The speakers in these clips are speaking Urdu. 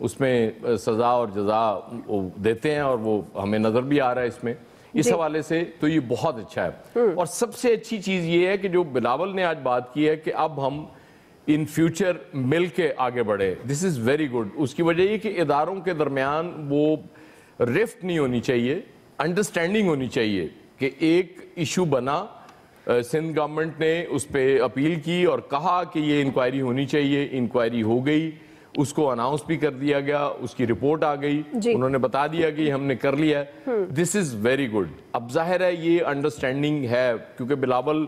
اس میں سزا اور جزا وہ دیتے ہیں اور وہ ہمیں نظر بھی آ رہا ہے اس میں اس حوالے سے تو یہ بہت اچھا ہے. اور سب سے اچھی چیز یہ ہے کہ جو بلاول نے آج بات کی ہے کہ اب ہم ان فیوچر مل کے آگے بڑھے. دس از ویری گڈ. اس کی وجہ یہ کہ اداروں کے درمیان وہ رفٹ نہیں ہونی چاہیے, انڈرسٹینڈنگ ہونی چاہیے کہ ایک ایشو بنا, سندھ گورنمنٹ نے اس پہ اپیل کی اور کہا کہ یہ انکوائری ہونی چاہیے, انکوائری ہو گئی, اس کو اناؤنس بھی کر دیا گیا, اس کی رپورٹ آ گئی, انہوں نے بتا دیا کہ ہم نے کر لیا ہے. دس از ویری گڈ. اب ظاہر ہے یہ انڈرسٹینڈنگ ہے کیونکہ بلاول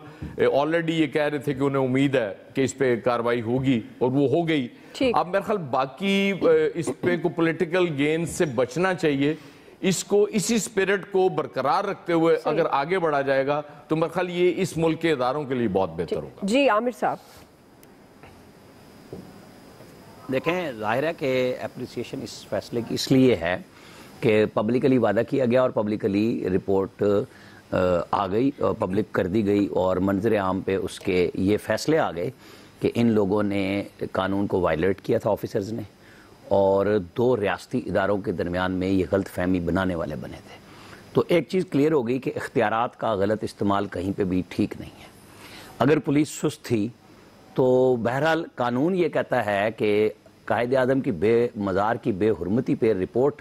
آلریڈی یہ کہہ رہے تھے کہ انہیں امید ہے کہ اس پہ کاروائی ہوگی اور وہ ہو گئی. اب میرے خیال باقی اس پہ کو پولیٹیکل گین سے بچنا چاہیے. اس کو اسی سپیرٹ کو برقرار رکھتے ہوئے اگر آگے بڑھا جائے گا تو میرے خیال یہ اس ملک کے اداروں کے لیے بہت بہتر ہوگا. جی عامر صاحب. دیکھیں, ظاہر ہے کہ اپریسیشن اس فیصلے کی اس لیے ہے کہ پبلکلی وعدہ کیا گیا اور پبلکلی رپورٹ آ گئی, پبلک کر دی گئی اور منظر عام پہ اس کے یہ فیصلے آ گئے کہ ان لوگوں نے قانون کو وائلیٹ کیا تھا, آفیسرز نے, اور 2 ریاستی اداروں کے درمیان میں یہ غلط فہمی بنانے والے بنے تھے. تو ایک چیز کلیئر ہو گئی کہ اختیارات کا غلط استعمال کہیں پہ بھی ٹھیک نہیں ہے. اگر پولیس سست تھی تو بہرحال قانون یہ کہتا ہے کہ قائد اعظم کی مزار کی بے حرمتی پہ رپورٹ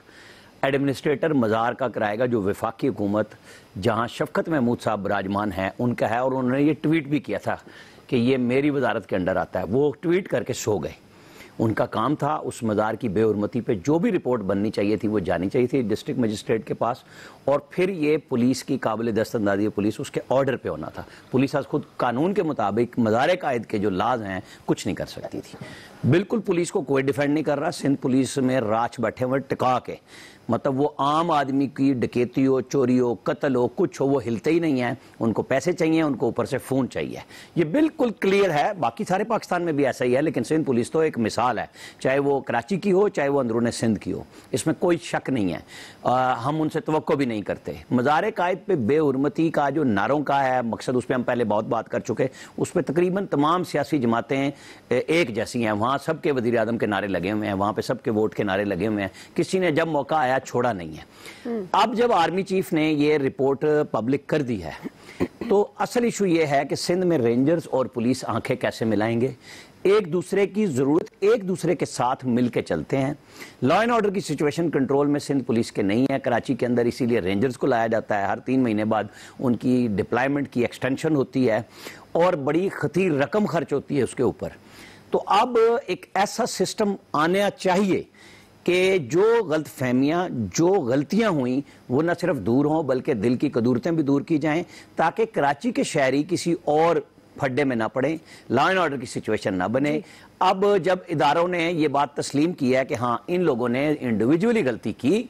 ایڈمنسٹریٹر مزار کا کرائے گا, جو وفاقی حکومت جہاں شفقت محمود صاحب براجمان ہیں ان کا ہے, اور انہوں نے یہ ٹویٹ بھی کیا تھا کہ یہ میری وزارت کے انڈر آتا ہے. وہ ٹویٹ کر کے سو گئے. ان کا کام تھا اس مزار کی بے حرمتی پہ جو بھی رپورٹ بننی چاہیے تھی وہ جانی چاہیے تھی ڈسٹرکٹ مجسٹریٹ کے پاس, اور پھر یہ پولیس کی قابل دست اندازی پولیس اس کے آرڈر پہ ہونا تھا. پولیس آج خود قانون کے مطابق مزار قائد کے جو لاز ہیں کچھ نہیں کر سکتی تھی. بالکل پولیس کو کوئی ڈیفینڈ نہیں کر رہا. سندھ پولیس میں راچ بیٹھے ہوئے ٹکا کے, مطلب وہ عام آدمی کی ڈکیتی ہو, چوری ہو, قتل ہو, کچھ ہو, وہ ہلتے ہی نہیں ہیں. ان کو پیسے چاہیے, ان کو اوپر سے فون چاہیے. یہ بالکل کلیئر ہے. باقی سارے پاکستان میں بھی ایسا ہی ہے, لیکن سندھ پولیس تو ایک مثال ہے, چاہے وہ کراچی کی ہو چاہے وہ اندرون سندھ کی ہو, اس میں کوئی شک نہیں ہے. ہم ان سے توقع بھی نہیں کرتے. مزار قائد پہ بے حرمتی کا جو نعروں کا ہے مقصد, اس پہ ہم پہلے بہت بات کر چکے. اس پہ تقریباً تمام سیاسی جماعتیں ایک جیسی ہیں. وہاں سب کے وزیر اعظم کے نعرے لگے ہوئے ہیں, وہاں پہ سب کے ووٹ کے نعرے لگے ہوئے ہیں. کسی نے جب موقع آیا چھوڑا نہیں ہے. اب جب آرمی چیف نے یہ رپورٹ پبلک کر دی ہے تو اصل ایشو یہ ہے کہ سندھ میں رینجرز اور پولیس آنکھیں کیسے ملائیں گے. ایک دوسرے کی ضرورت, ایک دوسرے کے ساتھ مل کے چلتے ہیں. لا اینڈ آرڈر کی سچویشن کنٹرول میں سندھ پولیس کے نہیں ہے کراچی کے اندر, اسی لیے رینجرز کو لایا جاتا ہے. ہر 3 مہینے بعد ان کی ڈپلائمنٹ کی ایکسٹینشن ہوتی ہے اور بڑی خطیر رقم خرچ ہوتی ہے اس کے اوپر. تو اب ایک ایسا سسٹم آنا چاہیے کہ جو غلط فہمیاں, جو غلطیاں ہوئیں وہ نہ صرف دور ہوں بلکہ دل کی قدورتیں بھی دور کی جائیں, تاکہ کراچی کے شہری کسی اور پھڈے میں نہ پڑیں, لا اینڈ آرڈر کی سچویشن نہ بنے. اب جب اداروں نے یہ بات تسلیم کی ہے کہ ہاں ان لوگوں نے انڈیویجولی غلطی کی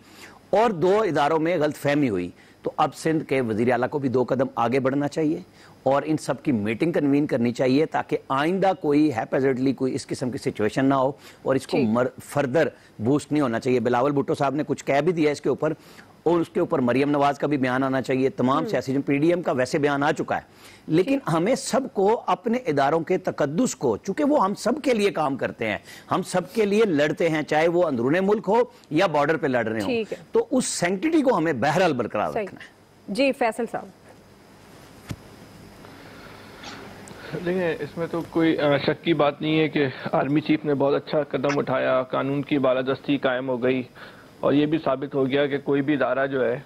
اور 2 اداروں میں غلط فہمی ہوئی, تو اب سندھ کے وزیر اعلیٰ کو بھی 2 قدم آگے بڑھنا چاہیے اور ان سب کی میٹنگ کنوین کرنی چاہیے, تاکہ آئندہ کوئی ہیپیزڈلی کوئی اس قسم کی سچویشن نہ ہو اور اس کو فردر بوسٹ نہیں ہونا چاہیے. بلاول بھٹو صاحب نے کچھ کہہ بھی دیا اس کے اوپر, اور اس کے اوپر مریم نواز کا بھی بیان آنا چاہیے. تمام سیاسی, پی ڈی ایم کا ویسے بیان آ چکا ہے, لیکن ہمیں سب کو اپنے اداروں کے تقدس کو, چونکہ وہ ہم سب کے لیے کام کرتے ہیں, ہم سب کے لیے لڑتے ہیں, چاہے وہ اندرون ملک ہو یا بارڈر پہ لڑ رہے ہوں, تو اس سینکٹیٹی کو ہمیں بہرحال برقرار رکھنا ہے. جی فیصل صاحب. دیکھیں, اس میں تو کوئی شک کی بات نہیں ہے کہ آرمی چیف نے بہت اچھا قدم اٹھایا, قانون کی بالادستی قائم ہو گئی, اور یہ بھی ثابت ہو گیا کہ کوئی بھی ادارہ جو ہے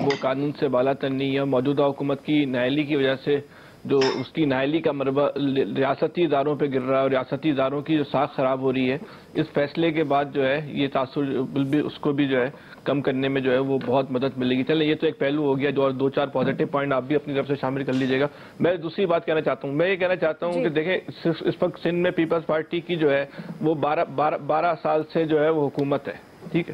وہ قانون سے بالا تر نہیں ہے. موجودہ حکومت کی نااہلی کی وجہ سے جو اس کی نااہلی کا مربع ریاستی اداروں پہ گر رہا ہے اور ریاستی اداروں کی جو ساکھ خراب ہو رہی ہے, اس فیصلے کے بعد جو ہے یہ تاثر بھی اس کو بھی جو ہے کم کرنے میں جو ہے وہ بہت مدد ملے گی. چلیں, یہ تو ایک پہلو ہو گیا, جو اور 2-4 پازیٹیو پوائنٹ آپ بھی اپنی طرف سے شامل کر لیجیے گا. میں دوسری بات کہنا چاہتا ہوں, میں یہ کہنا چاہتا ہوں کہ دیکھیں اس وقت سندھ میں پیپلز پارٹی کی جو ہے وہ 12 سال سے جو ہے وہ حکومت ہے, ٹھیک ہے.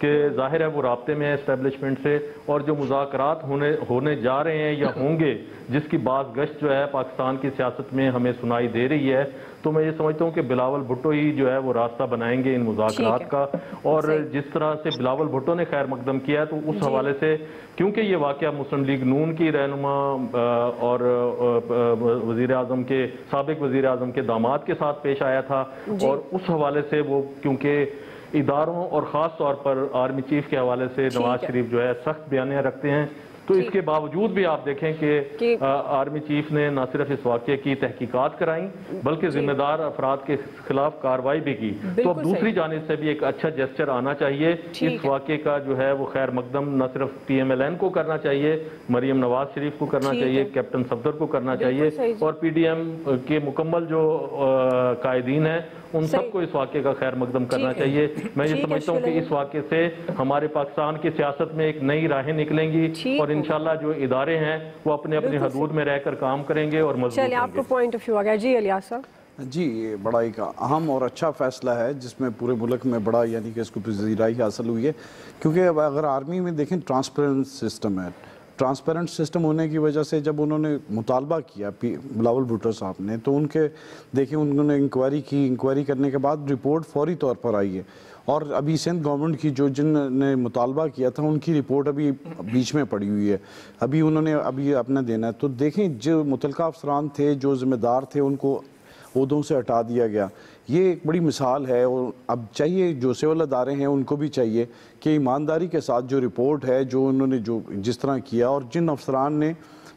کہ ظاہر ہے وہ رابطے میں ہے اسٹیبلشمنٹ سے، اور جو مذاکرات ہونے جا رہے ہیں یا ہوں گے، جس کی باز گشت جو ہے پاکستان کی سیاست میں ہمیں سنائی دے رہی ہے، تو میں یہ سمجھتا ہوں کہ بلاول بھٹو ہی جو ہے وہ راستہ بنائیں گے ان مذاکرات کا. اور جس طرح سے بلاول بھٹو نے خیر مقدم کیا ہے تو اس حوالے سے، کیونکہ یہ واقعہ مسلم لیگ نون کی رہنما اور وزیر اعظم کے سابق وزیر اعظم کے داماد کے ساتھ پیش آیا تھا، اور اس حوالے سے وہ کیونکہ اداروں اور خاص طور پر آرمی چیف کے حوالے سے نواز شریف جو ہے سخت بیانیہ رکھتے ہیں، تو اس کے باوجود بھی آپ دیکھیں کہ آرمی چیف نے نہ صرف اس واقعے کی تحقیقات کرائیں بلکہ ذمہ دار افراد کے خلاف کارروائی بھی کی. تو اب دوسری جانب سے بھی ایک اچھا جسچر آنا چاہیے. اس واقعے کا جو ہے وہ خیر مقدم نہ صرف پی ایم ایل این کو کرنا چاہیے، مریم نواز شریف کو کرنا چاہیے، کیپٹن صفدر کو کرنا چاہیے، اور پی ڈی ایم کے مکمل جو قائدین ہیں ان سب کو اس واقعے کا خیر مقدم کرنا چاہیے. میں یہ سمجھتا ہوں کہ اس واقعے سے ہمارے پاکستان کی سیاست میں ایک نئی راہیں نکلیں گی، اور انشاءاللہ جو ادارے ہیں وہ اپنے حدود میں رہ کر کام کریں گے اور مضبوط ہوں گے. آپ کو پوائنٹ آف ویو آ گیا. جی الیاس صاحب. جی، یہ بڑا ایک اہم اور اچھا فیصلہ ہے جس میں پورے ملک میں بڑا یعنی کہ اس کو پذیرائی حاصل ہوئی ہے، کیونکہ اگر آرمی میں دیکھیں ٹرانسپیرنٹ سسٹم ہے. ٹرانسپیرنٹ سسٹم ہونے کی وجہ سے جب انہوں نے مطالبہ کیا بلاول بھٹو صاحب نے، تو ان کے دیکھیں انہوں نے انکوائری کی، انکوائری کرنے کے بعد رپورٹ فوری طور پر آئی ہے. اور ابھی سندھ گورنمنٹ کی جن نے مطالبہ کیا تھا ان کی رپورٹ ابھی بیچ میں پڑی ہوئی ہے، ابھی انہوں نے ابھی اپنا دینا ہے. تو دیکھیں جو متعلقہ افسران تھے، جو ذمہ دار تھے، ان کو عہدوں سے ہٹا دیا گیا. یہ ایک بڑی مثال ہے، اور اب چاہیے جو سول ادارے ہیں ان کو بھی چاہیے کہ ایمانداری کے ساتھ جو رپورٹ ہے، جو انہوں نے جس طرح کیا، اور جن افسران نے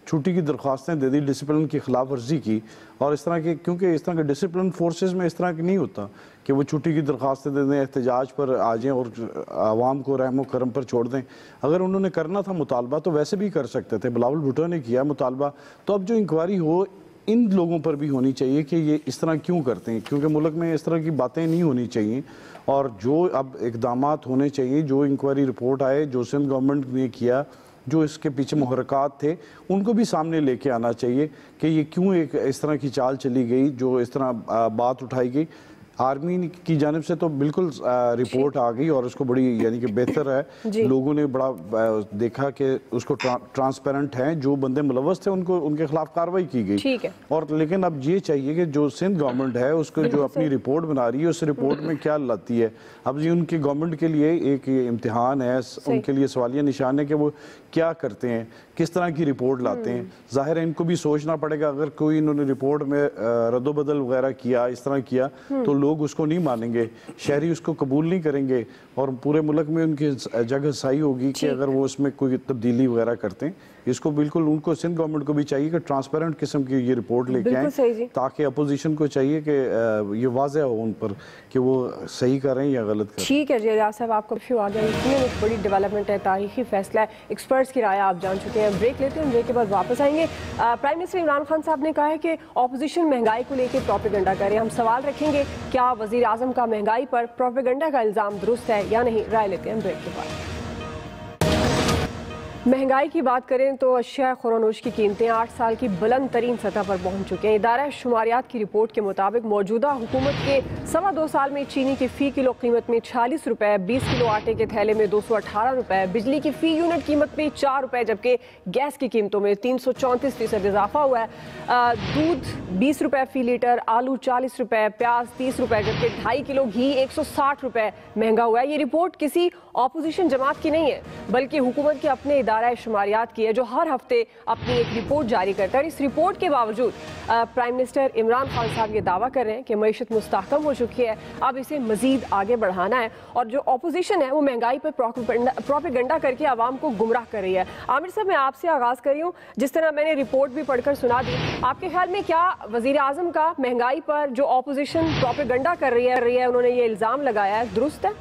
چھٹی کی درخواستیں دے دی، ڈسپلن کی خلاف ورزی کی، اور اس طرح کے کیونکہ اس طرح کے ڈسپلن فورسز میں اس طرح کی نہیں ہوتا کہ وہ چھٹی کی درخواستیں دے دیں، احتجاج پر آ جائیں اور عوام کو رحم و کرم پر چھوڑ دیں. اگر انہوں نے کرنا تھا مطالبہ تو ویسے بھی کر سکتے تھے. بلاول بھٹو نے کیا مطالبہ، تو اب جو انکوائری ہو ان لوگوں پر بھی ہونی چاہیے کہ یہ اس طرح کیوں کرتے ہیں، کیونکہ ملک میں اس طرح کی باتیں نہیں ہونی چاہیے. اور جو اب اقدامات ہونے چاہیے، جو انکوائری رپورٹ آئے، جو سندھ گورنمنٹ نے کیا، جو اس کے پیچھے محرکات تھے، ان کو بھی سامنے لے کے آنا چاہیے کہ یہ کیوں ایک اس طرح کی چال چلی گئی، جو اس طرح بات اٹھائی گئی. آرمی کی جانب سے تو بالکل رپورٹ آ گئی اور اس کو بڑی یعنی کہ بہتر ہے. لوگوں نے بڑا دیکھا کہ اس کو ٹرانسپیرنٹ ہیں، جو بندے ملوث تھے ان کے خلاف کارروائی کی گئی. اور لیکن اب یہ چاہیے کہ جو سندھ گورنمنٹ ہے اس کو جو اپنی رپورٹ بنا رہی ہے، اس رپورٹ میں کیا لاتی ہے. اب یہ ان کی گورنمنٹ کے لیے ایک امتحان ہے، ان کے لیے سوالیہ نشان ہے کہ وہ کیا کرتے ہیں، کس طرح کی رپورٹ لاتے ہیں. ظاہر ہے ان کو بھی سوچنا پڑے گا، اگر کوئی انہوں نے رپورٹ میں رد و بدل وغیرہ کیا، اس طرح کیا، تو لوگ اس کو نہیں مانیں گے، شہری اس کو قبول نہیں کریں گے، اور پورے ملک میں ان کی جگہ سائی ہوگی کہ اگر وہ اس میں کوئی تبدیلی وغیرہ کرتے ہیں. اس کو بالکل ان کو سندھ گورنمنٹ کو بھی چاہیے کہ ٹرانسپیرنٹ قسم کی یہ رپورٹ لے کے آئیں، تاکہ اپوزیشن کو چاہیے کہ یہ واضح ہو ان پر کہ وہ صحیح کر رہے ہیں یا غلط کر رہے ہیں. ٹھیک ہے جی الیاس صاحب، آپ کو ایشو آ گیا. اس میں ایک بڑی ڈیولپمنٹ ہے، تاریخی فیصلہ ہے، ایکسپرٹس کی رائے آپ جان چکے ہیں. بریک لیتے ہیں، بریک کے بعد واپس آئیں گے. پرائم منسٹر عمران خان صاحب نے کہا ہے کہ اپوزیشن مہنگائی کو لے کے پروپیگنڈا کر رہے ہیں. ہم سوال رکھیں گے کیا وزیر اعظم کا مہنگائی پر پروپیگنڈا کا الزام درست ہے یا نہیں. رائے لیتے ہیں بریک کے بعد. مہنگائی کی بات کریں تو اشیاء خورونوش کی قیمتیں 8 سال کی بلند ترین سطح پر پہنچ چکے ہیں. ادارہ شماریات کی رپورٹ کے مطابق موجودہ حکومت کے 2.25 سال میں چینی کی فی کلو قیمت میں 46 روپے، 20 کلو آٹے کے تھیلے میں 218 روپے، بجلی کی فی یونٹ قیمت میں 4 روپے، جبکہ گیس کی قیمتوں میں 334% اضافہ ہوا ہے. دودھ 20 روپے فی لیٹر، آلو 40 روپے، پیاز 30 روپے، جبکہ 2.5 کلو گھی 160 روپے مہنگا ہوا ہے. یہ رپورٹ کسی اپوزیشن جماعت کی نہیں ہے بلکہ حکومت کے اپنے ادارہ شماریات کی ہے، جو ہر ہفتے اپنی ایک رپورٹ جاری کرتا ہے. اور اس رپورٹ کے باوجود پرائم منسٹر عمران خان صاحب یہ دعویٰ کر رہے ہیں کہ معیشت مستحکم ہو چکی ہے، اب اسے مزید آگے بڑھانا ہے. اور جو اپوزیشن ہے وہ مہنگائی پر پروپیگنڈا کر کے عوام کو گمراہ کر رہی ہے. عامر صاحب، میں آپ سے آغاز کر رہی ہوں. جس طرح میں نے رپورٹ بھی پڑھ کر سنا دی، آپ کے خیال میں کیا وزیر اعظم کا مہنگائی پر جو اپوزیشن پروپیگنڈا کر رہی ہے، انہوں نے یہ الزام لگایا ہے، درست ہے؟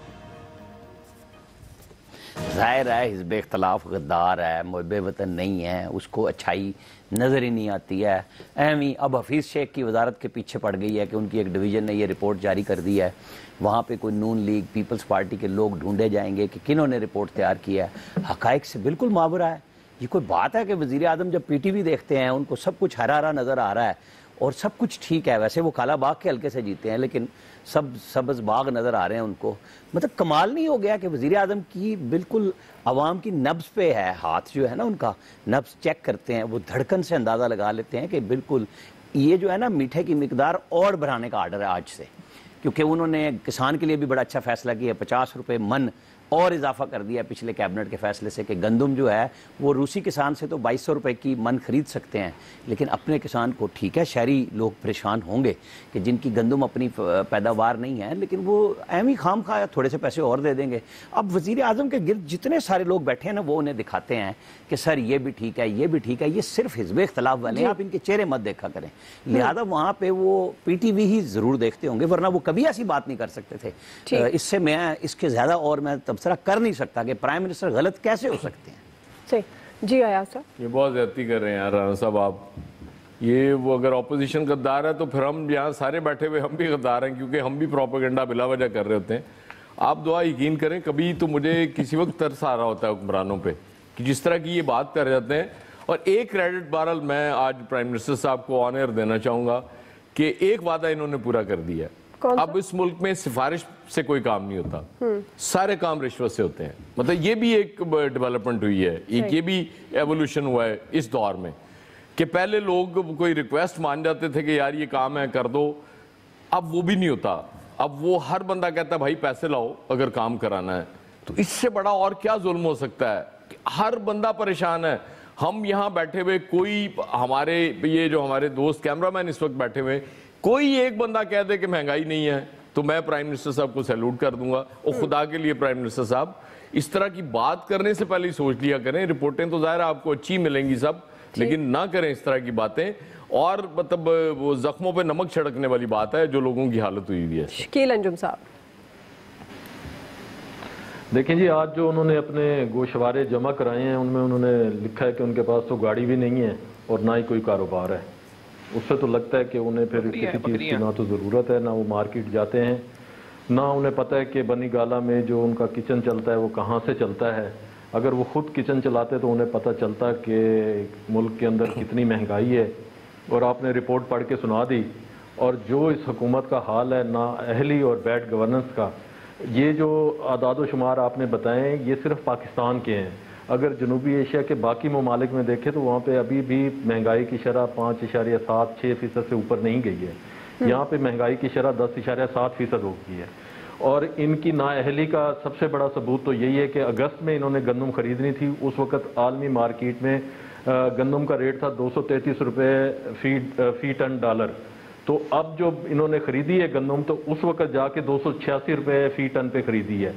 ظاہر ہے حزب اختلاف غدار ہے، محب وطن نہیں ہے، اس کو اچھائی نظر ہی نہیں آتی ہے. اہمی اب حفیظ شیخ کی وزارت کے پیچھے پڑ گئی ہے کہ ان کی ایک ڈویژن نے یہ رپورٹ جاری کر دی ہے. وہاں پہ کوئی نون لیگ، پیپلز پارٹی کے لوگ ڈھونڈے جائیں گے کہ کنہوں نے رپورٹ تیار کیا ہے. حقائق سے بالکل ماورا ہے. یہ کوئی بات ہے کہ وزیر اعظم جب پی ٹی وی دیکھتے ہیں ان کو سب کچھ ہرا ہرا نظر آ رہا ہے، اور سب کچھ ٹھیک ہے. ویسے وہ کالا باغ کے حلقے سے جیتے ہیں لیکن سب سبز باغ نظر آ رہے ہیں ان کو. مطلب کمال نہیں ہو گیا کہ وزیر اعظم کی بالکل عوام کی نبض پہ ہے ہاتھ, جو ہے نا ان کا نبض چیک کرتے ہیں, وہ دھڑکن سے اندازہ لگا لیتے ہیں کہ بالکل یہ جو ہے نا میٹھے کی مقدار اور بڑھانے کا آرڈر ہے آج سے, کیونکہ انہوں نے کسان کے لیے بھی بڑا اچھا فیصلہ کیا, 50 روپے من اور اضافہ کر دیا پچھلے کیبنٹ کے فیصلے سے کہ گندم جو ہے وہ روسی کسان سے تو 2200 روپے کی من خرید سکتے ہیں, لیکن اپنے کسان کو ٹھیک ہے شہری لوگ پریشان ہوں گے کہ جن کی گندم اپنی پیداوار نہیں ہے, لیکن وہ اہم ہی خام خواہ تھوڑے سے پیسے اور دے دیں گے. اب وزیر اعظم کے گرد جتنے سارے لوگ بیٹھے ہیں نا وہ انہیں دکھاتے ہیں کہ سر یہ بھی ٹھیک ہے, یہ بھی ٹھیک ہے, یہ صرف حزب اختلاف والے ہیں, آپ ان کے چہرے مت دیکھا کریں. لہذا وہاں پہ وہ پی ٹی وی ہی ضرور دیکھتے ہوں گے, ورنہ وہ کبھی ایسی بات نہیں کر سکتے تھے. اس سے میں اس کے زیادہ اور میں تبصرہ کر نہیں سکتا کہ پرائم منسٹر غلط کیسے ہو سکتے ہیں. صحیح جی ایاز صاحب, یہ بہت زیادتی کر رہے ہیں یار رانا صاحب آپ. یہ وہ اگر اپوزیشن غدار ہے تو پھر ہم یہاں سارے بیٹھے ہوئے ہم بھی غدار ہیں, کیونکہ ہم بھی پروپیگنڈا بلا وجہ کر رہے ہوتے ہیں. آپ دعا یقین کریں کبھی تو مجھے کسی وقت ترس آ رہا ہوتا ہے حکمرانوں پہ کہ جس طرح کی یہ بات کر جاتے ہیں. اور ایک کریڈٹ بہرحال میں آج پرائم منسٹر صاحب کو آن ایئر دینا چاہوں گا کہ ایک وعدہ انہوں نے پورا کر دیا ہے. اب اس ملک میں سفارش سے کوئی کام نہیں ہوتا, سارے کام رشوت سے ہوتے ہیں. مطلب یہ بھی ایک ڈیولپمنٹ ہوئی ہے, ایک یہ بھی ایوولوشن ہوا ہے اس دور میں کہ پہلے لوگ کوئی ریکویسٹ مان جاتے تھے کہ یار یہ کام ہے کر دو, اب وہ بھی نہیں ہوتا. اب وہ ہر بندہ کہتا ہے بھائی پیسے لاؤ اگر کام کرانا ہے. تو اس سے بڑا اور کیا ظلم ہو سکتا ہے کہ ہر بندہ پریشان ہے. ہم یہاں بیٹھے ہوئے کوئی ہمارے یہ جو ہمارے دوست کیمرہ مین اس وقت بیٹھے ہوئے, کوئی ایک بندہ کہہ دے کہ مہنگائی نہیں ہے تو میں پرائم منسٹر صاحب کو سیلوٹ کر دوں گا. اور خدا کے لیے پرائم منسٹر صاحب اس طرح کی بات کرنے سے پہلے ہی سوچ لیا کریں. رپورٹیں تو ظاہر آپ کو اچھی ملیں گی سب, لیکن نہ کریں اس طرح کی باتیں. اور مطلب وہ زخموں پہ نمک چھڑکنے والی بات ہے جو لوگوں کی حالت ہوئی ہے. شکیل انجم صاحب, دیکھیں جی آج جو انہوں نے اپنے گوشوارے جمع کرائے ہیں ان میں انہوں نے لکھا ہے کہ ان کے پاس تو گاڑی بھی نہیں ہے اور نہ ہی کوئی کاروبار ہے. اس سے تو لگتا ہے کہ انہیں پھر کسی چیز کی نہ تو ضرورت ہے, نہ وہ مارکیٹ جاتے ہیں, نہ انہیں پتہ ہے کہ بنی گالا میں جو ان کا کچن چلتا ہے وہ کہاں سے چلتا ہے. اگر وہ خود کچن چلاتے تو انہیں پتہ چلتا کہ ملک کے اندر کتنی مہنگائی ہے. اور آپ نے رپورٹ پڑھ کے سنا دی. اور جو اس حکومت کا حال ہے نا اہلی اور بیڈ گورننس کا, یہ جو اعداد و شمار آپ نے بتائے یہ صرف پاکستان کے ہیں. اگر جنوبی ایشیا کے باقی ممالک میں دیکھیں تو وہاں پہ ابھی بھی مہنگائی کی شرح 5.76% سے اوپر نہیں گئی ہے. یہاں پہ مہنگائی کی شرح 10.7% ہو گئی ہے. اور ان کی نااہلی کا سب سے بڑا ثبوت تو یہی ہے کہ اگست میں انہوں نے گندم خریدنی تھی, اس وقت عالمی مارکیٹ میں گندم کا ریٹ تھا 233 روپے فی ٹن ڈالر. تو اب جو انہوں نے خریدی ہے گندم تو اس وقت جا کے 286 روپے فی ٹن پہ خریدی ہے.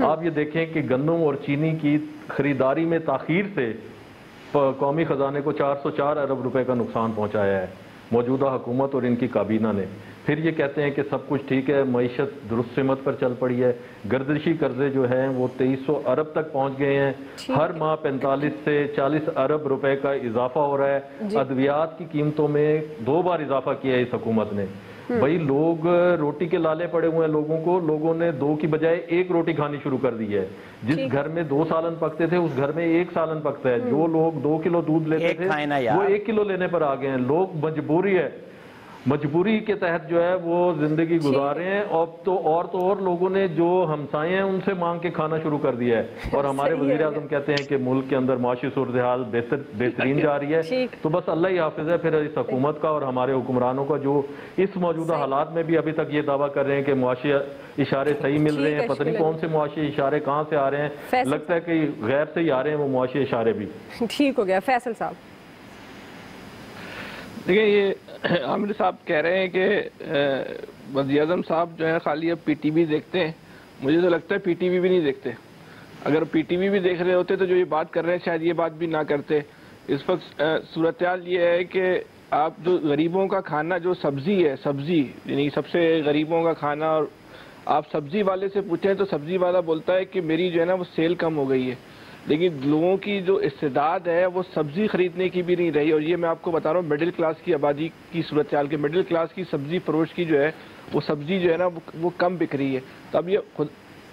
آپ یہ دیکھیں کہ گندم اور چینی کی خریداری میں تاخیر سے قومی خزانے کو 404 ارب روپے کا نقصان پہنچایا ہے موجودہ حکومت اور ان کی کابینہ نے. پھر یہ کہتے ہیں کہ سب کچھ ٹھیک ہے, معیشت درست سمت پر چل پڑی ہے. گردشی قرضے جو ہیں وہ 2300 ارب تک پہنچ گئے ہیں. ہر ماہ 45 سے 40 ارب روپے کا اضافہ ہو رہا ہے. ادویات کی قیمتوں میں 2 بار اضافہ کیا ہے اس حکومت نے. بھائی لوگ روٹی کے لالے پڑے ہوئے ہیں لوگوں نے 2 کی بجائے 1 روٹی کھانی شروع کر دی ہے. جس گھر میں 2 سالن پکتے تھے اس گھر میں 1 سالن پکتا ہے. جو لوگ 2 کلو دودھ لیتے تھے وہ 1 کلو لینے پر آ گئے ہیں. لوگ مجبوری کے تحت جو ہے وہ زندگی گزار رہے ہیں. اب تو اور لوگوں نے جو ہمسائے ہیں ان سے مانگ کے کھانا شروع کر دیا ہے. اور ہمارے وزیر اعظم کہتے ہیں کہ ملک کے اندر معاشی صورتحال بہترین جا رہی ہے. تو بس اللہ ہی حافظ ہے پھر اس حکومت کا اور ہمارے حکمرانوں کا جو اس موجودہ حالات میں بھی ابھی تک یہ دعویٰ کر رہے ہیں کہ معاشی اشارے صحیح مل رہے ہیں. پتہ نہیں کون سے معاشی اشارے کہاں سے آ رہے ہیں, لگتا ہے کہ غیر سے ہی آ رہے ہیں وہ معاشی اشارے بھی. ٹھیک ہو گیا. فیصل صاحب, دیکھیں یہ عامر صاحب کہہ رہے ہیں کہ وزیر اعظم صاحب جو ہے خالی اب پی ٹی وی دیکھتے ہیں. مجھے تو لگتا ہے پی ٹی وی بھی نہیں دیکھتے. اگر پی ٹی وی بھی دیکھ رہے ہوتے تو جو یہ بات کر رہے ہیں شاید یہ بات بھی نہ کرتے. اس وقت صورتحال یہ ہے کہ آپ جو غریبوں کا کھانا جو سبزی ہے, سبزی یعنی سب سے غریبوں کا کھانا, اور آپ سبزی والے سے پوچھیں تو سبزی والا بولتا ہے کہ میری جو ہے نا وہ سیل کم ہو گئی ہے. لیکن لوگوں کی جو استعداد ہے وہ سبزی خریدنے کی بھی نہیں رہی. اور یہ میں آپ کو بتا رہا ہوں مڈل کلاس کی آبادی کی صورتحال کے مڈل کلاس کی سبزی فروش کی جو ہے وہ سبزی جو ہے نا وہ کم بک رہی ہے. تو اب یہ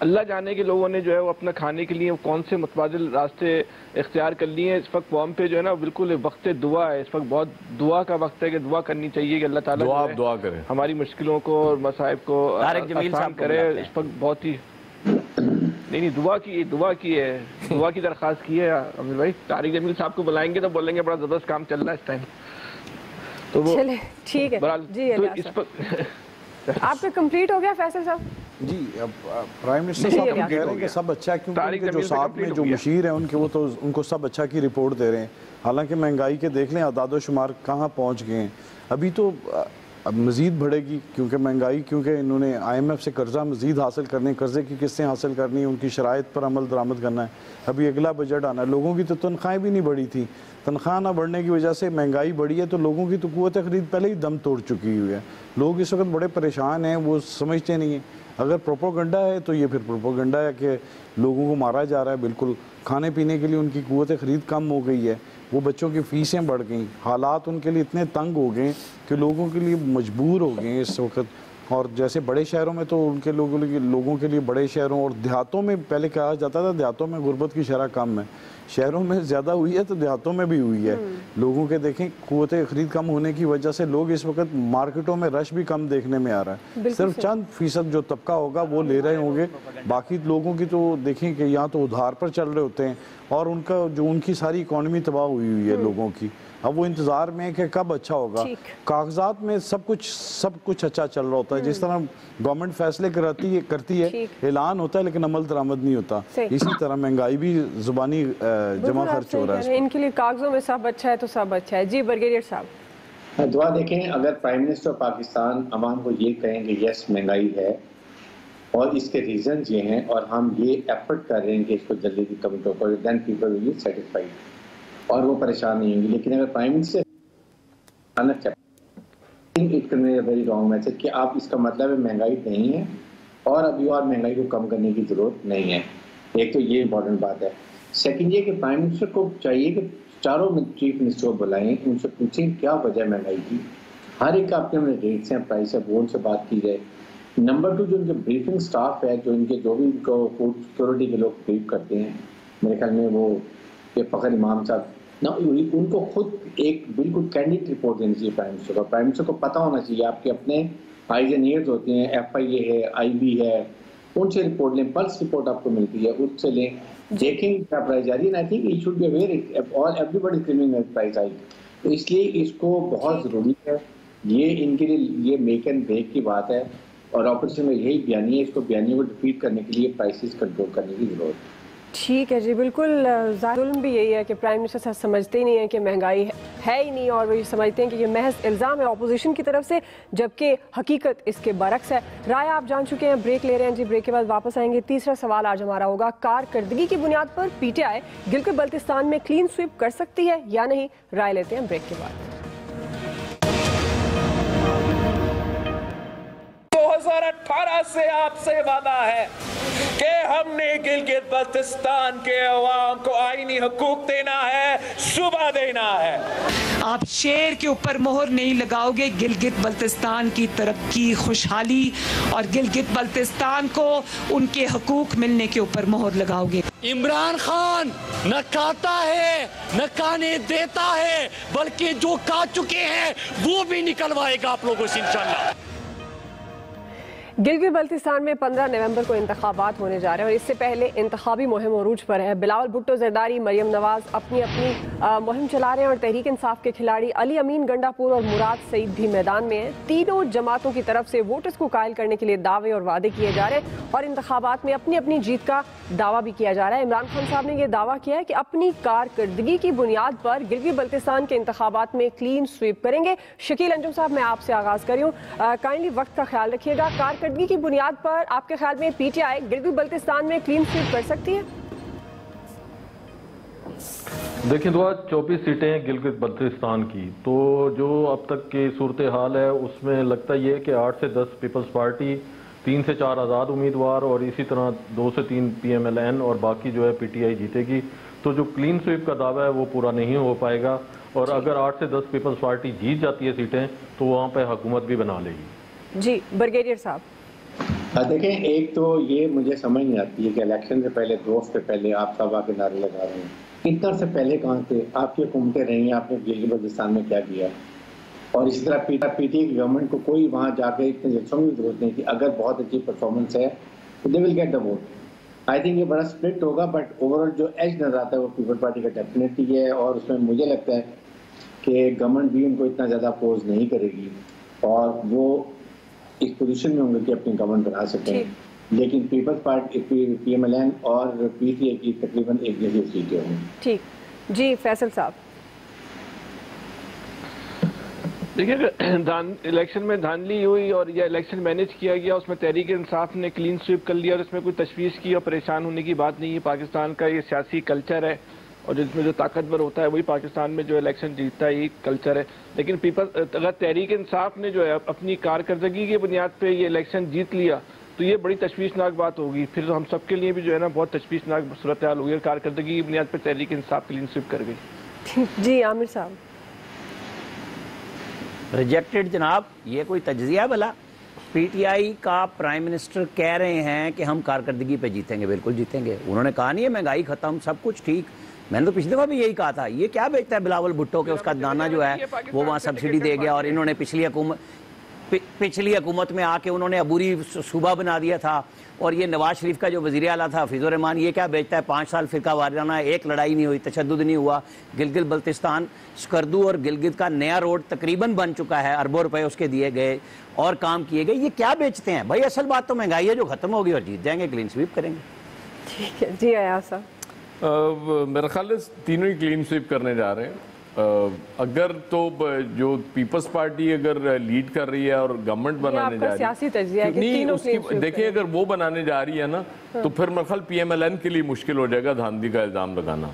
اللہ جانے کے لوگوں نے جو ہے وہ اپنا کھانے کے لیے کون سے متبادل راستے اختیار کر لیے ہیں. اس وقت قوم پہ جو ہے نا بالکل وقت دعا ہے. اس وقت بہت دعا کا وقت ہے کہ دعا کرنی چاہیے کہ اللہ تعالیٰ دعا کریں ہماری مشکلوں کو اور مصائب کو آسان کرے. اس وقت بہت ہی نہیں دعا کی ہے, دعا کی درخواست کی ہے عامر بھائی. طارق جمیل صاحب کو بلائیں گے تو بولیں گے بڑا زبردست کام چل رہا ہے اس ٹائم. تو وہ ٹھیک ہے جی. آپ کا کمپلیٹ ہو گیا فیصل صاحب؟ جی اب پرائم منسٹر صاحب کہہ رہے ہیں کہ سب اچھا ہے, کیونکہ جو ساتھ میں جو مشیر ہیں ان کو سب اچھا کی رپورٹ دے رہے ہیں. حالانکہ مہنگائی کے دیکھ لیں اعداد و شمار کہاں پہنچ گئے ہیں. ابھی تو اب مزید بڑھے گی کیونکہ مہنگائی, کیونکہ انہوں نے IMF سے قرضہ مزید حاصل کرنے, قرضے کی قسطیں حاصل کرنی, ان کی شرائط پر عمل درآمد کرنا ہے. ابھی اگلا بجٹ آنا ہے. لوگوں کی تو تنخواہیں بھی نہیں بڑھی تھی. تنخواہ نہ بڑھنے کی وجہ سے مہنگائی بڑھی ہے, تو لوگوں کی تو قوت خرید پہلے ہی دم توڑ چکی ہوئی ہے. لوگ اس وقت بڑے پریشان ہیں, وہ سمجھتے نہیں ہیں. اگر پروپوگنڈا ہے تو یہ پھر پروپوگنڈا ہے کہ لوگوں کو مارا جا رہا ہے. بالکل کھانے پینے کے لیے ان کی قوت خرید کم ہو گئی ہے, وہ بچوں کی فیسیں بڑھ گئیں, حالات ان کے لیے اتنے تنگ ہو گئے کہ لوگوں کے لیے مجبور ہو گئے اس وقت. اور جیسے بڑے شہروں میں تو ان کے لوگوں کے لیے بڑے شہروں اور دیہاتوں میں پہلے کہا جاتا تھا دیہاتوں میں غربت کی شرح کم ہے, شہروں میں زیادہ ہوئی ہے تو دیہاتوں میں بھی ہوئی ہے. لوگوں کے دیکھیں قوت خرید کم ہونے کی وجہ سے لوگ اس وقت مارکیٹوں میں رش بھی کم دیکھنے میں آ رہا ہے. صرف چند فیصد جو طبقہ ہوگا وہ لے رہے ہوں گے, باقی لوگوں کی تو دیکھیں کہ یہاں تو ادھار پر چل رہے ہوتے ہیں اور ان کی ساری اکانومی تباہ ہوئی ہے لوگوں کی. اب وہ انتظار میں ہے کہ کب اچھا ہوگا. کاغذات میں سب کچھ اچھا چل رہا ہوتا ہے, جس طرح گورنمنٹ فیصلے کرتی ہے, اعلان ہوتا ہے لیکن عمل درآمد نہیں ہوتا. اسی طرح مہنگائی بھی زبانی جمع خرچ ہو رہا ہے. ان کے لیے کاغذوں میں سب اچھا ہے تو سب اچھا ہے. جی بریگیڈیئر صاحب. دعا دیکھیں, اگر پرائم منسٹر پاکستان عوام کو یہ کہیں کہ یس مہنگائی ہے اور اس کے ریزنز یہ ہیں اور ہم یہ ایفرٹ کر رہے ہیں کہ اس کو جلدی کم کریں, then people will be satisfied اور وہ پریشان نہیں ہوں گے. لیکن اگر prime minister very wrong message کہ آپ اس کا مطلب ہے مہنگائی نہیں ہے اور ابھی اور مہنگائی کو کم کرنے کی ضرورت نہیں ہے. ایک تو یہ امپورٹنٹ بات ہے. سیکنڈ یہ کہ پرائم منسٹر کو چاہیے کہ چاروں چیف منسٹر کو بلائیں, ان سے پوچھیں کیا وجہ ہے مہنگائی کی. ہر ایک کا اپنے ریٹس ہیں, پرائس ہے, وہ ان سے بات کی جائے. نمبر 2 جو ان کے بریفنگ سٹاف ہے, جو ان کے جو بھی ان کو فوڈ سیکورٹی کے لوگ بریف کرتے ہیں, میرے خیال میں وہ فخر امام صاحب نہ, ان کو خود ایک بالکل کینڈیڈ رپورٹ دینی چاہیے پرائم منسٹر کو. پرائم منسٹر کو پتہ ہونا چاہیے آپ کے اپنے آئیز اینڈ ایئرز ہوتے ہیں, FIA ہے, IB ہے, ان سے رپورٹ لیں. پلس رپورٹ آپ کو ملتی ہے, اس سے لیں, دیکھیں کیا پرائز جا رہی ہے. I think it should be aware everybody climbing price hike. تو اس لیے اس کو بہت ضروری ہے, یہ ان کے لیے یہ میک اینڈ بریک کی بات ہے. اور اپوزیشن میں یہی بیانیہ ہے, اس کو بیانیہ کو ڈیفیٹ کرنے کے لیے پرائسز کنٹرول کرنے کی ضرورت ہے. ٹھیک ہے جی, بالکل. ظلم بھی یہی ہے کہ پرائم منسٹر صاحب سمجھتے ہی نہیں ہیں کہ مہنگائی ہے ہی نہیں, اور وہ یہ سمجھتے ہیں کہ یہ محض الزام ہے اپوزیشن کی طرف سے, جبکہ حقیقت اس کے برعکس ہے. رائے آپ جان چکے ہیں, بریک لے رہے ہیں جی, بریک کے بعد واپس آئیں گے. تیسرا سوال آج ہمارا ہوگا, کارکردگی کی بنیاد پر PTI گلگت بلتستان میں کلین سویپ کر سکتی ہے یا نہیں؟ رائے لیتے ہیں بریک کے بعد. 2018 سے آپ سے وعدہ ہے کہ ہم نے گلگت بلتستان کے عوام کو آئینی حقوق دینا ہے, صوبہ دینا ہے. آپ شیر کے اوپر مہر نہیں لگاؤ گے, گلگت بلتستان کی ترقی, خوشحالی اور گلگت بلتستان کو ان کے حقوق ملنے کے اوپر مہر لگاؤ گے. عمران خان نہ کھاتا ہے نہ کھانے دیتا ہے, بلکہ جو کھا چکے ہیں وہ بھی نکلوائے گا آپ لوگوں سے انشاءاللہ. گلگت بلتستان میں 15 نومبر کو انتخابات ہونے جا رہے ہیں اور اس سے پہلے انتخابی مہم عروج پر ہے. بلاول بھٹو زرداری, مریم نواز اپنی مہم چلا رہے ہیں اور تحریک انصاف کے کھلاڑی علی امین گنڈا پور اور مراد سعید بھی میدان میں ہیں. تینوں جماعتوں کی طرف سے ووٹرز کو قائل کرنے کے لیے دعوے اور وعدے کیے جا رہے ہیں اور انتخابات میں اپنی اپنی جیت کا دعویٰ بھی کیا جا رہا ہے. عمران خان صاحب نے یہ دعویٰ کیا ہے کہ اپنی کارکردگی کی بنیاد پر گلگت بلتستان کے انتخابات میں کلین سویپ کریں گے. شکیل انجم صاحب, میں آپ سے آغاز کر رہی ہوں, کائنڈلی وقت کا خیال رکھیے گا. کارکردگی کی بنیاد پر آپ کے خیال میں PTI گلگت بلتستان میں کلین سویپ کر سکتی ہے؟ دیکھیں دعا 24 سیٹیں ہیں گلگت بلتستان کی, تو جو اب تک کی صورتحال ہے اس میں لگتا یہ کہ 8 سے 10 پیپلز پارٹی, 3 سے 4 آزاد امیدوار اور اسی طرح 2 سے 3 PMLN اور باقی جو ہے PTI جیتے گی. تو جو کلین سویپ کا دعویٰ ہے وہ پورا نہیں ہو پائے گا, اور اگر 8 سے 10 پیپلز پارٹی جیت جاتی ہے سیٹیں تو وہاں پہ حکومت بھی بنا لے گی. جی بریگیڈیئر صاحب. دیکھیں، ایک تو یہ مجھے سمجھ نہیں آتی ہے کہ الیکشن سے پہلے 2 ہفتے پہلے آپ صحابہ کے نعرے لگا رہے ہیں. اتنا سے پہلے کہاں تھے؟ آپ کی حکومتیں رہی ہیں، آپ نے گلگت بلتستان میں کیا کیا؟ اور اسی طرح پی ٹی کی گورنمنٹ کو کوئی وہاں جا کے اتنے جلسوں میں ضرورت نہیں تھی. اگر بہت اچھی پرفارمنس ہے تو they will get the vote. I think یہ بڑا سپلٹ ہوگا، بٹ اوور آل جو ایج نظر آتا ہے وہ پیپل پارٹی کا ڈیفینیٹلی ہے. اور اس میں مجھے لگتا ہے کہ گورنمنٹ بھی ان کو اتنا زیادہ اپوز نہیں کرے گی اور وہ اس پوزیشن میں ہوں گے کہ اپنی گورنمنٹ بنا سکیں. لیکن People's Party, P M L N اور پی ٹی اے کی تقریباً ایک جیسی سیٹیں ہوں گی. ٹھیک جی فیصل صاحب. دیکھیے الیکشن میں دھاندلی ہوئی اور یہ الیکشن مینیج کیا گیا، اس میں تحریک انصاف نے کلین سویپ کر لیا اور اس میں کوئی تشویش کی اور پریشان ہونے کی بات نہیں ہے. پاکستان کا یہ سیاسی کلچر ہے اور جس میں جو طاقتور ہوتا ہے وہی پاکستان میں جو الیکشن جیتتا ہے، یہ کلچر ہے. لیکن اگر تحریک انصاف نے جو ہے اپنی کارکردگی کی بنیاد پہ یہ الیکشن جیت لیا تو یہ بڑی تشویشناک بات ہوگی. پھر ہم سب کے لیے بھی جو ہے نا بہت تشویشناک صورتحال ہوگی. کارکردگی کی بنیاد پہ تحریک انصاف کلین سویپ کر گئی. جی عامر صاحب. ریجیکٹڈ جناب، یہ کوئی تجزیہ بلا؟ پی ٹی آئی کا پرائم منسٹر کہہ رہے ہیں کہ ہم کارکردگی پہ جیتیں گے. بالکل جیتیں گے. انہوں نے کہا نہیں ہے مہنگائی ختم، سب کچھ ٹھیک. میں نے تو پچھلی دفعہ بھی یہی کہا تھا. یہ کیا بیچتا ہے بلاول بھٹو کہ اس کا دانا جو ہے وہ وہاں سبسڈی دے گیا اور انہوں نے پچھلی حکومت میں آ کے انہوں نے عبوری صوبہ بنا دیا تھا. اور یہ نواز شریف کا جو وزیر اعلیٰ تھا حفیظ الرحمان، یہ کیا بیچتا ہے؟ 5 سال فرقہ وارانہ ایک لڑائی نہیں ہوئی، تشدد نہیں ہوا. گلگت بلتستان، سکردو اور گلگت کا نیا روڈ تقریباً بن چکا ہے، اربوں روپے اس کے دیے گئے اور کام کیے گئے. یہ کیا بیچتے ہیں بھائی؟ اصل بات تو مہنگائی ہے جو ختم ہوگی اور جیت جائیں گے، کلین سویپ کریں گے. ٹھیک ہے جی ایاز صاحب. میرا خیال ہے تینوں ہی کلین سویپ کرنے جا رہے ہیں. اگر تو جو پیپلز پارٹی اگر لیڈ کر رہی ہے اور گورنمنٹ بنانے جا رہی ہے، نہیں دیکھیں اگر وہ بنانے جا رہی ہے نا تو پھر میرا خیال پی ایم ایل این کے لیے مشکل ہو جائے گا دھاندلی کا الزام لگانا.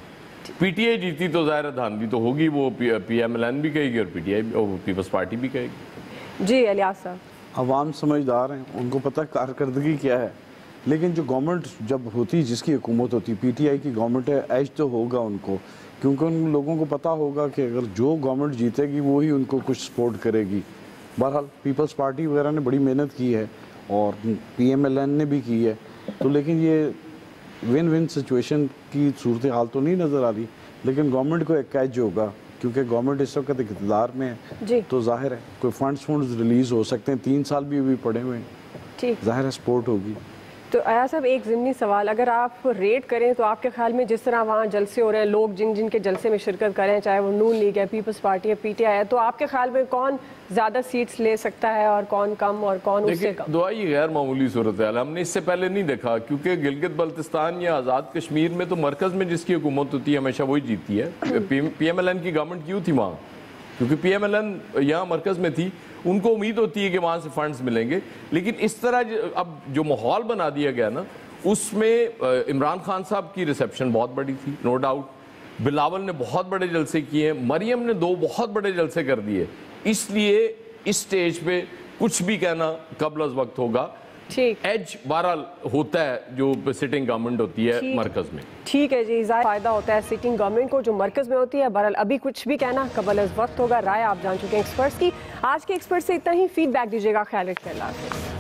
پی ٹی آئی جیتی تو ظاہر دھاندلی تو ہوگی، وہ پی ایم ایل این بھی کہے گی اور پی ٹی آئی اور پیپلز پارٹی بھی کہے گی. جی الیاس صاحب. عوام سمجھدار ہیں، ان کو پتہ کارکردگی کیا ہے. لیکن جو گورنمنٹ جب ہوتی، جس کی حکومت ہوتی، پی ٹی آئی کی گورنمنٹ ہے، ایج تو ہوگا ان کو، کیونکہ ان لوگوں کو پتہ ہوگا کہ اگر جو گورنمنٹ جیتے گی وہی ان کو کچھ سپورٹ کرے گی. بہرحال پیپلز پارٹی وغیرہ نے بڑی محنت کی ہے اور پی ایم ایل این نے بھی کی ہے، تو لیکن یہ ون ون سچویشن کی صورتحال تو نہیں نظر آ رہی. لیکن گورنمنٹ کو ایک ایج ہوگا کیونکہ گورنمنٹ اس وقت اقتدار میں ہے، تو ظاہر ہے کوئی فنڈز ریلیز ہو سکتے ہیں. 3 سال بھی ابھی پڑے ہوئے ہیں، ظاہر ہے سپورٹ ہوگی. تو ایاز صاحب ایک ضمنی سوال، اگر آپ ریٹ کریں تو آپ کے خیال میں جس طرح وہاں جلسے ہو رہے ہیں، لوگ جن کے جلسے میں شرکت کر رہے ہیں، چاہے وہ نون لیگ ہے، پیپلز پارٹی ہے، پی ٹی آئی ہے، تو آپ کے خیال میں کون زیادہ سیٹس لے سکتا ہے اور کون کم اور کون اس سے کم؟ دعائی غیر معمولی صورتحال ہم نے اس سے پہلے نہیں دیکھا، کیونکہ گلگت بلتستان یا آزاد کشمیر میں تو مرکز میں جس کی حکومت ہوتی ہے ہمیشہ وہی جیتی ہے. پی ایم ایل این کی گورنمنٹ کیوں تھی وہاں؟ کیونکہ پی ایم ایل این یہاں مرکز میں تھی، ان کو امید ہوتی ہے کہ وہاں سے فنڈز ملیں گے. لیکن اس طرح اب جو ماحول بنا دیا گیا نا، اس میں عمران خان صاحب کی ریسیپشن بہت بڑی تھی، نو ڈاؤٹ. بلاول نے بہت بڑے جلسے کیے ہیں، مریم نے 2 بہت بڑے جلسے کر دیے. اس لیے اس سٹیج پہ کچھ بھی کہنا قبل از وقت ہوگا. ایج بہرحال ہوتا ہے جو سٹنگ گورنمنٹ ہوتی ہے مرکز میں. ٹھیک ہے جی، فائدہ ہوتا ہے سٹنگ گورنمنٹ کو جو مرکز میں ہوتی ہے. بہرحال ابھی کچھ بھی کہنا قبل از وقت ہوگا. رائے آپ جان چکے ہیں ایکسپرٹس کی. آج کے ایکسپرٹ سے اتنا ہی. فیڈ بیک دیجیے گا. خیال رکھیں. اللہ حافظ.